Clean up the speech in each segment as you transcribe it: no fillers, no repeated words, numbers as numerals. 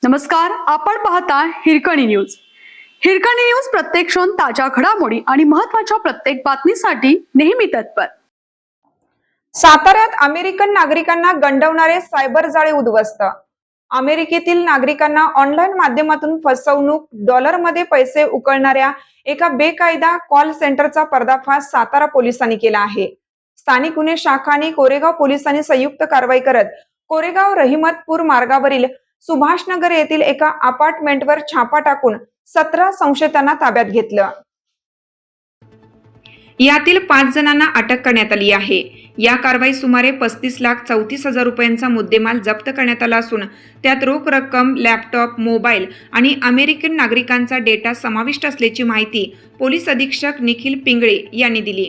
नमस्कार, आपण पाहता हिरकणी न्यूज. हिरकणी न्यूज प्रत्येक क्षण ताज्या घडामोडी आणि महत्त्वाच्या प्रत्येक बातमीसाठी नेहमी तत्पर. साताऱ्यात अमेरिकन नागरिकांना गंडवणारे सायबर जाळे उद्ध्वस्त. अमेरिकेतील नागरिकांना ऑनलाईन माध्यमातून फसवणूक, डॉलरमध्ये पैसे उकळणाऱ्या एका बेकायदा कॉल सेंटरचा पर्दाफाश सातारा पोलिसांनी केला आहे. स्थानिक गुन्हे शाखा आणि कोरेगाव पोलिसांनी संयुक्त कारवाई करत कोरेगाव रहिमतपूर मार्गावरील सुभाषनगर येथील एका अपार्टमेंटवर छापा टाकून 17 संशयितांना ताब्यात घेतलं. यातील 5 जणांना अटक करण्यात आली आहे. या कारवाईत सुमारे 35,34,000 रुपयांचा मुद्देमाल जप्त करण्यात आला असून त्यात रोख रक्कम, लॅपटॉप, मोबाईल आणि अमेरिकन नागरिकांचा डेटा समाविष्ट असल्याची माहिती पोलीस अधीक्षक निखिल पिंगळे यांनी दिली.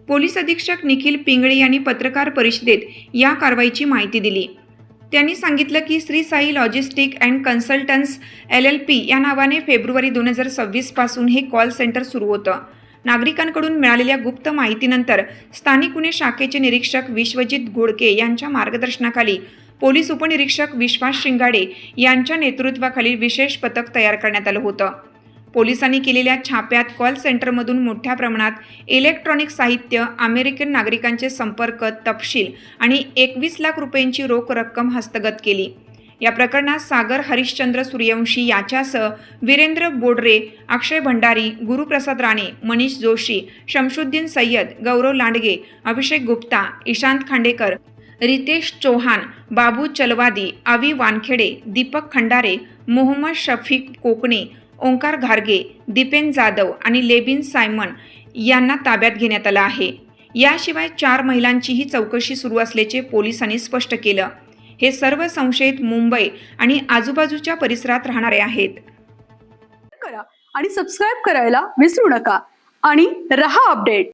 पोलीस अधीक्षक निखिल पिंगळे यांनी पत्रकार परिषदेत या कारवाईची माहिती दिली. त्यांनी सांगितलं की Shri Sai logistic and consultants LLP या नावाने फेब्रुवारी 2026 पासून हे कॉल सेंटर सुरू होतं. नागरिकांकडून मिळालेल्या गुप्त माहितीनंतर स्थानिक गुन्हे शाखेचे निरीक्षक विश्वजित घोडके यांच्या मार्गदर्शनाखाली पोलीस उपनिरीक्षक विश्वास शिंगाडे यांच्या नेतृत्वाखाली विशेष पथक तयार करण्यात आलं होतं. पोलिसांनी केलेल्या छाप्यात कॉल सेंटरमधून मोठ्या प्रमाणात इलेक्ट्रॉनिक साहित्य, अमेरिकन नागरिकांचे संपर्क तपशील आणि 21 लाख रुपयांची रोख रक्कम हस्तगत केली. या प्रकरणात सागर हरिश्चंद्र सूर्यवंशी याच्यासह वीरेंद्र बोडरे, अक्षय भंडारी, गुरुप्रसाद राणे, मनीष जोशी, शमशुद्दीन सय्यद, गौरव लांडगे, अभिषेक गुप्ता, ईशांत खांडेकर, रितेश चौहान, बाबू चलवादी, अवी वानखेडे, दीपक खंडारे, मोहम्मद शफीक कोकणे, ओंकार घारगे, दीपेन जाधव आणि लेबिन सायमन यांना ताब्यात घेण्यात आलं आहे. याशिवाय 4 महिलांचीही चौकशी सुरू असल्याचे पोलिसांनी स्पष्ट केलं. हे सर्व संशयित मुंबई आणि आजूबाजूच्या परिसरात राहणारे आहेत. करा आणि सबस्क्राइब करायला विसरू नका आणि रहा अपडेट.